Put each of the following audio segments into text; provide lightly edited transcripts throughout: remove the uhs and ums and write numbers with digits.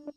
The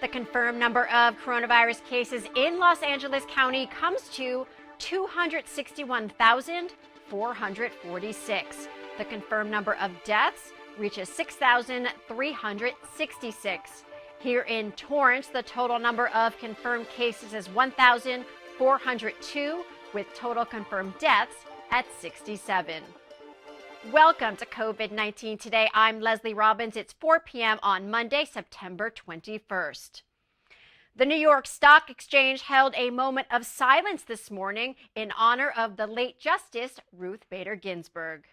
confirmed number of coronavirus cases in Los Angeles County comes to 261,446. The confirmed number of deaths reaches 6,366. Here in Torrance, the total number of confirmed cases is 1,402, with total confirmed deaths at 67. Welcome to COVID-19 Today. I'm Leslie Robbins. It's 4 p.m. on Monday, September 21st. The New York Stock Exchange held a moment of silence this morning in honor of the late Justice Ruth Bader Ginsburg.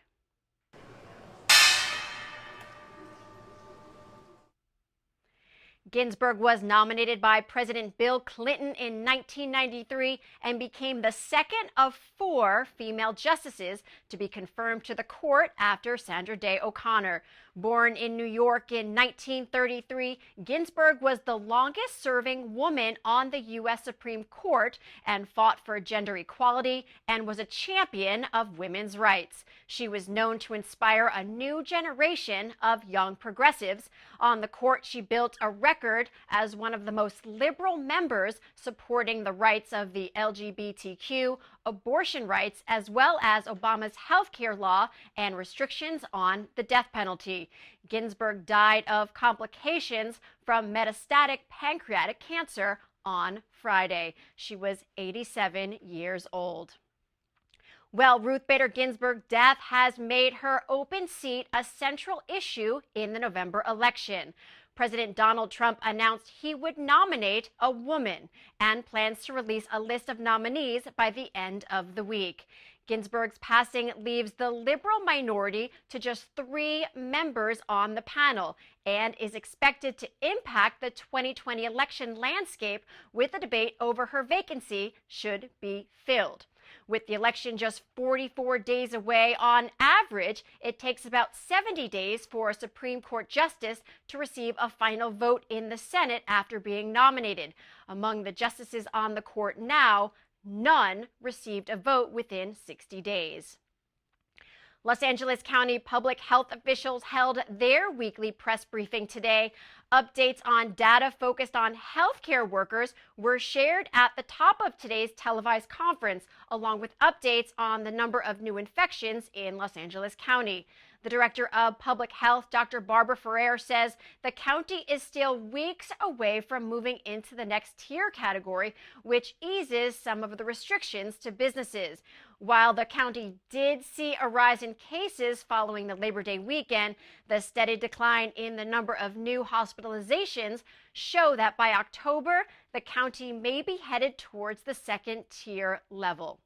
Ginsburg was nominated by President Bill Clinton in 1993 and became the second of 4 female justices to be confirmed to the court after Sandra Day O'Connor. Born in New York in 1933, Ginsburg was the longest-serving woman on the U.S. Supreme Court and fought for gender equality and was a champion of women's rights. She was known to inspire a new generation of young progressives. On the court, she built a record as one of the most liberal members supporting the rights of the LGBTQ, abortion rights, as well as Obama's health care law and restrictions on the death penalty. Ginsburg died of complications from metastatic pancreatic cancer on Friday. She was 87 years old. Well, Ruth Bader Ginsburg's death has made her open seat a central issue in the November election. President Donald Trump announced he would nominate a woman and plans to release a list of nominees by the end of the week. Ginsburg's passing leaves the liberal minority to just 3 members on the panel and is expected to impact the 2020 election landscape, with the debate over her vacancy should be filled. With the election just 44 days away, on average, it takes about 70 days for a Supreme Court justice to receive a final vote in the Senate after being nominated. Among the justices on the court now, none received a vote within 60 days. Los Angeles County public health officials held their weekly press briefing today. Updates on data focused on healthcare workers were shared at the top of today's televised conference, along with updates on the number of new infections in Los Angeles County. The director of public health, Dr. Barbara Ferrer, says the county is still weeks away from moving into the next tier category, which eases some of the restrictions to businesses. While the county did see a rise in cases following the Labor Day weekend, the steady decline in the number of new hospitalizations show that by October, the county may be headed towards the second tier level.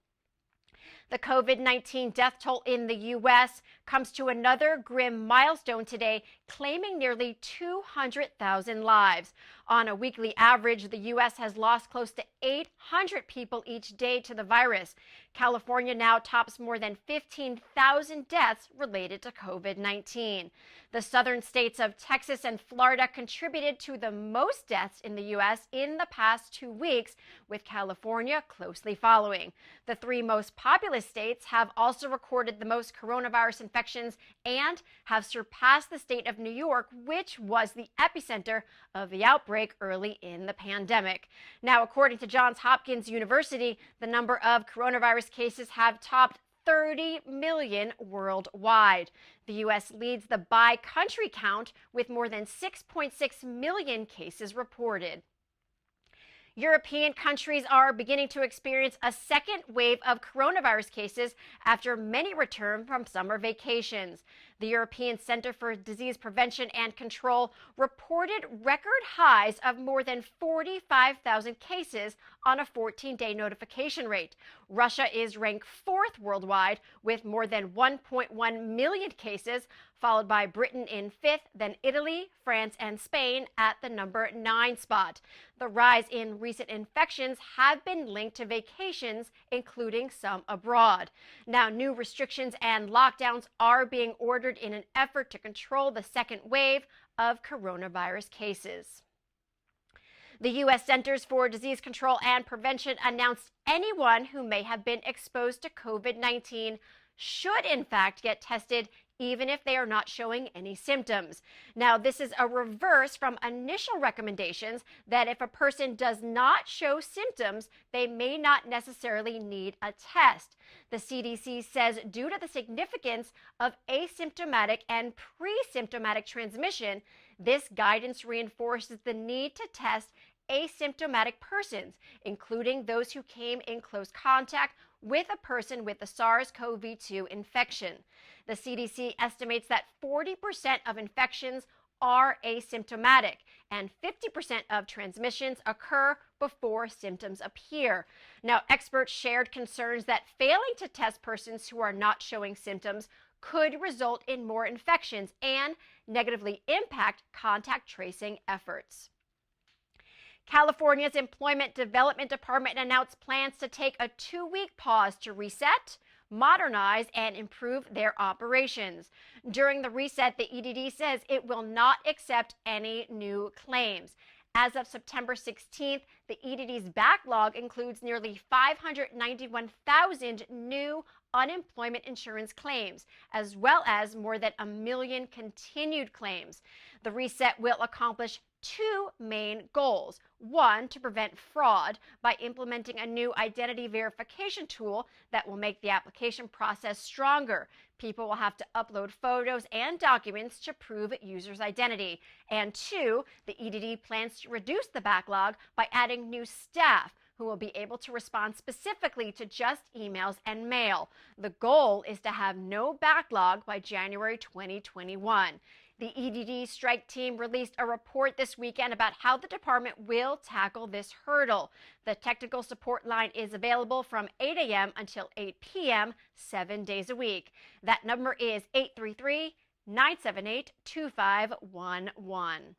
The COVID-19 death toll in the U.S. comes to another grim milestone today, claiming nearly 200,000 lives. On a weekly average, the U.S. has lost close to 800 people each day to the virus. California now tops more than 15,000 deaths related to COVID-19. The southern states of Texas and Florida contributed to the most deaths in the U.S. in the past 2 weeks, with California closely following. The 3 most populous states have also recorded the most coronavirus infections and have surpassed the state of New York, which was the epicenter of the outbreak early in the pandemic. Now, according to Johns Hopkins University, the number of coronavirus cases have topped 30 million worldwide. The U.S. leads the by-country count with more than 6.6 million cases reported. European countries are beginning to experience a second wave of coronavirus cases after many return from summer vacations. The European Center for Disease Prevention and Control reported record highs of more than 45,000 cases on a 14-day notification rate. Russia is ranked 4th worldwide with more than 1.1 million cases, followed by Britain in 5th, then Italy, France, and Spain at the number 9 spot. The rise in recent infections have been linked to vacations, including some abroad. Now, new restrictions and lockdowns are being ordered in an effort to control the second wave of coronavirus cases. The U.S. Centers for Disease Control and Prevention announced anyone who may have been exposed to COVID-19 should in fact get tested even if they are not showing any symptoms. Now, this is a reverse from initial recommendations that if a person does not show symptoms, they may not necessarily need a test. The CDC says due to the significance of asymptomatic and pre-symptomatic transmission, this guidance reinforces the need to test asymptomatic persons, including those who came in close contact with a person with the SARS-CoV-2 infection. The CDC estimates that 40% of infections are asymptomatic and 50% of transmissions occur before symptoms appear. Now, experts shared concerns that failing to test persons who are not showing symptoms could result in more infections and negatively impact contact tracing efforts. California's Employment Development Department announced plans to take a 2-week pause to reset, modernize, and improve their operations. During the reset, the EDD says it will not accept any new claims. As of September 16th, the EDD's backlog includes nearly 591,000 new unemployment insurance claims, as well as more than 1 million continued claims. The reset will accomplish 2 main goals. One, to prevent fraud by implementing a new identity verification tool that will make the application process stronger. People will have to upload photos and documents to prove users' identity. And 2, the EDD plans to reduce the backlog by adding new staff who will be able to respond specifically to just emails and mail. The goal is to have no backlog by January 2021. The EDD strike team released a report this weekend about how the department will tackle this hurdle. The technical support line is available from 8 a.m. until 8 p.m., 7 days a week. That number is 833-978-2511.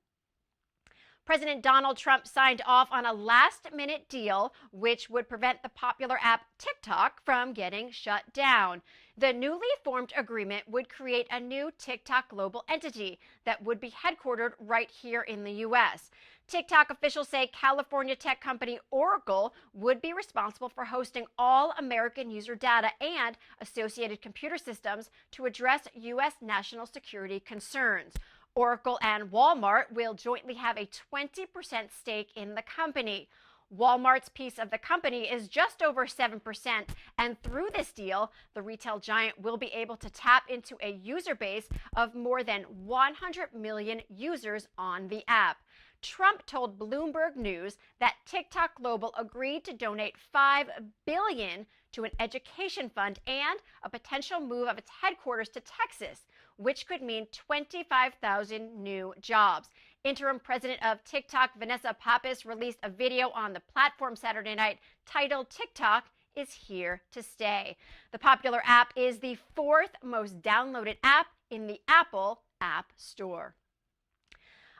President Donald Trump signed off on a last-minute deal which would prevent the popular app TikTok from getting shut down. The newly formed agreement would create a new TikTok global entity that would be headquartered right here in the U.S. TikTok officials say California tech company Oracle would be responsible for hosting all American user data and associated computer systems to address U.S. national security concerns. Oracle and Walmart will jointly have a 20% stake in the company. Walmart's piece of the company is just over 7%, and through this deal, the retail giant will be able to tap into a user base of more than 100 million users on the app. Trump told Bloomberg News that TikTok Global agreed to donate $5 billion to an education fund and a potential move of its headquarters to Texas, which could mean 25,000 new jobs. Interim president of TikTok, Vanessa Pappas, released a video on the platform Saturday night titled "TikTok is Here to Stay." The popular app is the 4th most downloaded app in the Apple App Store.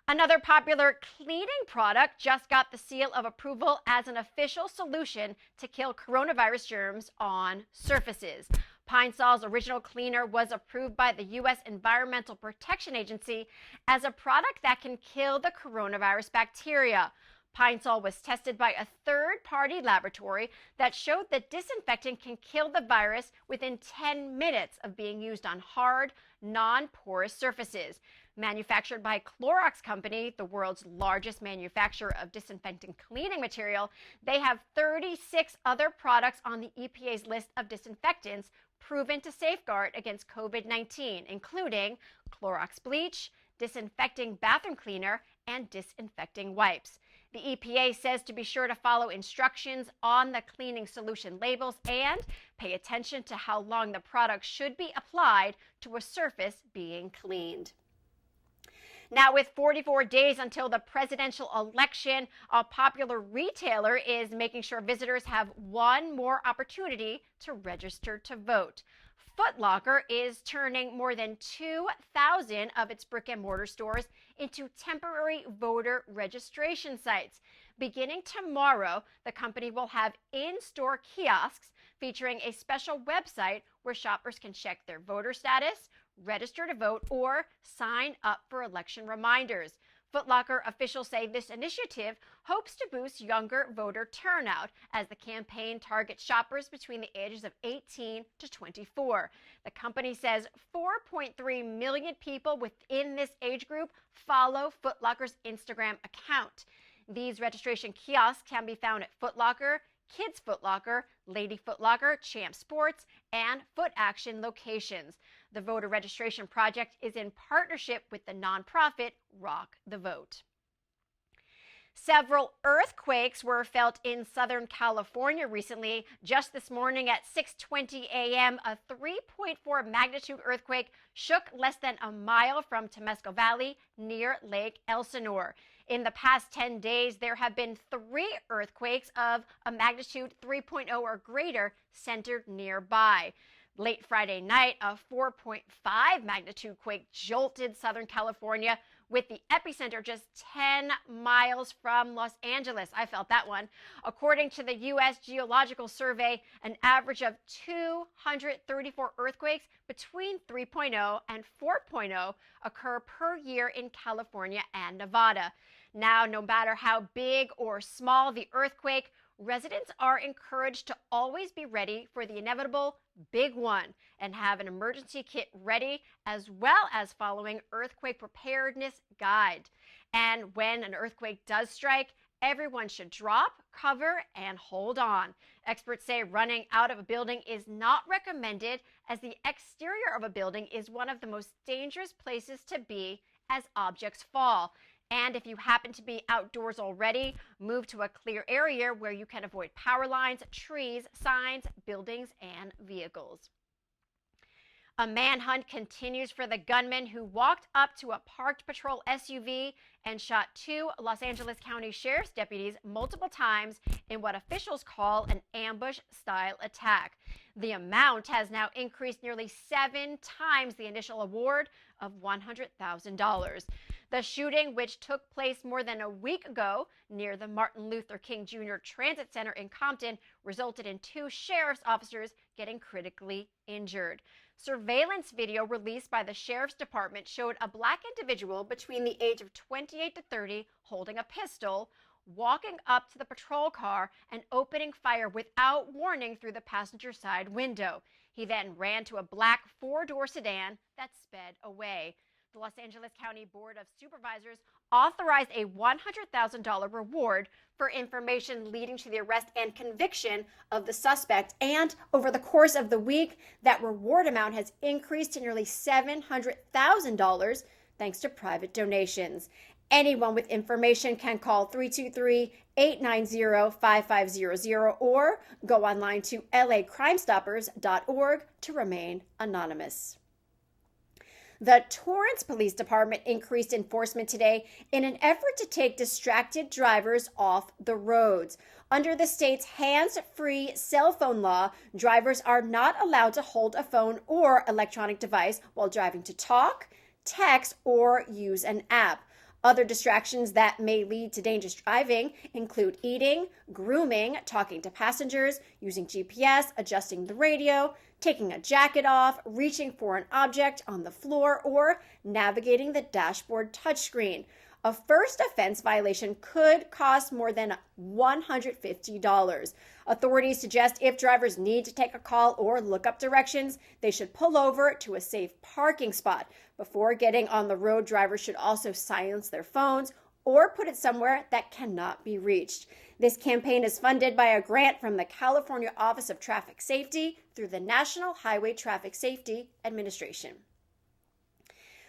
Another popular cleaning product just got the seal of approval as an official solution to kill coronavirus germs on surfaces. Pine Sol's original cleaner was approved by the U.S. Environmental Protection Agency as a product that can kill the coronavirus bacteria. Pine Sol was tested by a third-party laboratory that showed that disinfectant can kill the virus within 10 minutes of being used on hard, non-porous surfaces. Manufactured by Clorox Company, the world's largest manufacturer of disinfecting cleaning material, they have 36 other products on the EPA's list of disinfectants proven to safeguard against COVID-19, including Clorox bleach, disinfecting bathroom cleaner, and disinfecting wipes. The EPA says to be sure to follow instructions on the cleaning solution labels and pay attention to how long the product should be applied to a surface being cleaned. Now, with 44 days until the presidential election, a popular retailer is making sure visitors have one more opportunity to register to vote. Foot Locker is turning more than 2,000 of its brick-and-mortar stores into temporary voter registration sites. Beginning tomorrow, the company will have in-store kiosks featuring a special website where shoppers can check their voter status, register to vote, or sign up for election reminders. Foot Locker officials say this initiative hopes to boost younger voter turnout as the campaign targets shoppers between the ages of 18 to 24. The company says 4.3 million people within this age group follow Foot Locker's Instagram account. These registration kiosks can be found at Foot Locker, Kids Foot Locker, Lady Foot Locker, Champ Sports, and Foot Action locations. The voter registration project is in partnership with the nonprofit Rock the Vote. Several earthquakes were felt in Southern California recently. Just this morning at 6:20 a.m., a 3.4 magnitude earthquake shook less than a mile from Temescal Valley near Lake Elsinore. In the past 10 days, there have been 3 earthquakes of a magnitude 3.0 or greater centered nearby. Late Friday night, a 4.5 magnitude quake jolted Southern California, with the epicenter just 10 miles from Los Angeles. I felt that one. According to the U.S. Geological Survey, an average of 234 earthquakes between 3.0 and 4.0 occur per year in California and Nevada. Now, no matter how big or small the earthquake, residents are encouraged to always be ready for the inevitable big one and have an emergency kit ready, as well as following earthquake preparedness guide. And when an earthquake does strike, everyone should drop, cover, and hold on. Experts say running out of a building is not recommended, as the exterior of a building is one of the most dangerous places to be as objects fall. And if you happen to be outdoors already, move to a clear area where you can avoid power lines, trees, signs, buildings, and vehicles. A manhunt continues for the gunman who walked up to a parked patrol SUV and shot 2 Los Angeles County Sheriff's deputies multiple times in what officials call an ambush-style attack. The amount has now increased nearly 7 times the initial award of $100,000. The shooting, which took place more than a week ago near the Martin Luther King Jr. Transit Center in Compton, resulted in 2 sheriff's officers getting critically injured. Surveillance video released by the Sheriff's Department showed a black individual between the age of 28 to 30 holding a pistol, walking up to the patrol car and opening fire without warning through the passenger side window. He then ran to a black 4-door sedan that sped away. The Los Angeles County Board of Supervisors authorized a $100,000 reward for information leading to the arrest and conviction of the suspect. And over the course of the week, that reward amount has increased to nearly $700,000 thanks to private donations. Anyone with information can call 323-890-5500 or go online to lacrimestoppers.org to remain anonymous. The Torrance Police Department increased enforcement today in an effort to take distracted drivers off the roads. Under the state's hands-free cell phone law, drivers are not allowed to hold a phone or electronic device while driving to talk, text, or use an app. Other distractions that may lead to dangerous driving include eating, grooming, talking to passengers, using GPS, adjusting the radio, taking a jacket off, reaching for an object on the floor, or navigating the dashboard touchscreen. A first offense violation could cost more than $150. Authorities suggest if drivers need to take a call or look up directions, they should pull over to a safe parking spot. Before getting on the road, drivers should also silence their phones or put it somewhere that cannot be reached. This campaign is funded by a grant from the California Office of Traffic Safety through the National Highway Traffic Safety Administration.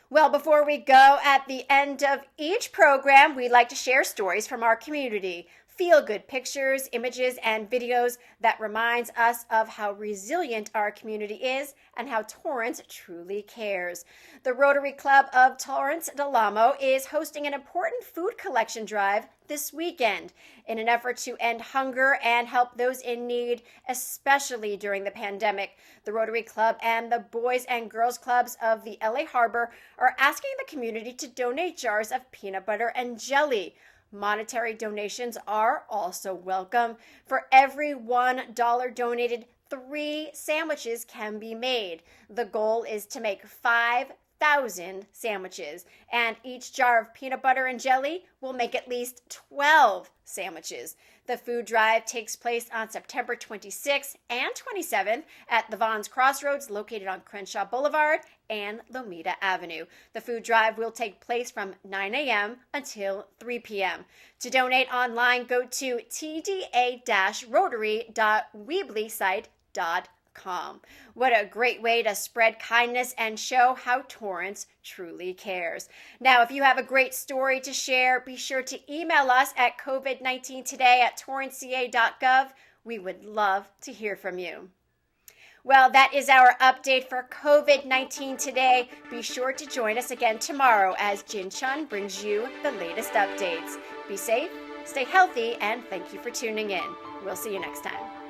Well, before we go, at the end of each program, we'd like to share stories from our community. Feel-good pictures, images, and videos that reminds us of how resilient our community is and how Torrance truly cares. The Rotary Club of Torrance Del Amo is hosting an important food collection drive this weekend in an effort to end hunger and help those in need, especially during the pandemic. The Rotary Club and the Boys and Girls Clubs of the LA Harbor are asking the community to donate jars of peanut butter and jelly. Monetary donations are also welcome. For every $1 donated, 3 sandwiches can be made. The goal is to make 5 1,000 sandwiches, and each jar of peanut butter and jelly will make at least 12 sandwiches. The food drive takes place on September 26th and 27th at the Vaughn's Crossroads, located on Crenshaw Boulevard and Lomita Avenue. The food drive will take place from 9 a.m. until 3 p.m. To donate online, go to tda-rotary.weebly.com. What a great way to spread kindness and show how Torrance truly cares. Now, if you have a great story to share, be sure to email us at covid19today@torranceca.gov. We would love to hear from you. Well, that is our update for COVID-19 today. Be sure to join us again tomorrow as Jin Chun brings you the latest updates. Be safe, stay healthy, and thank you for tuning in. We'll see you next time.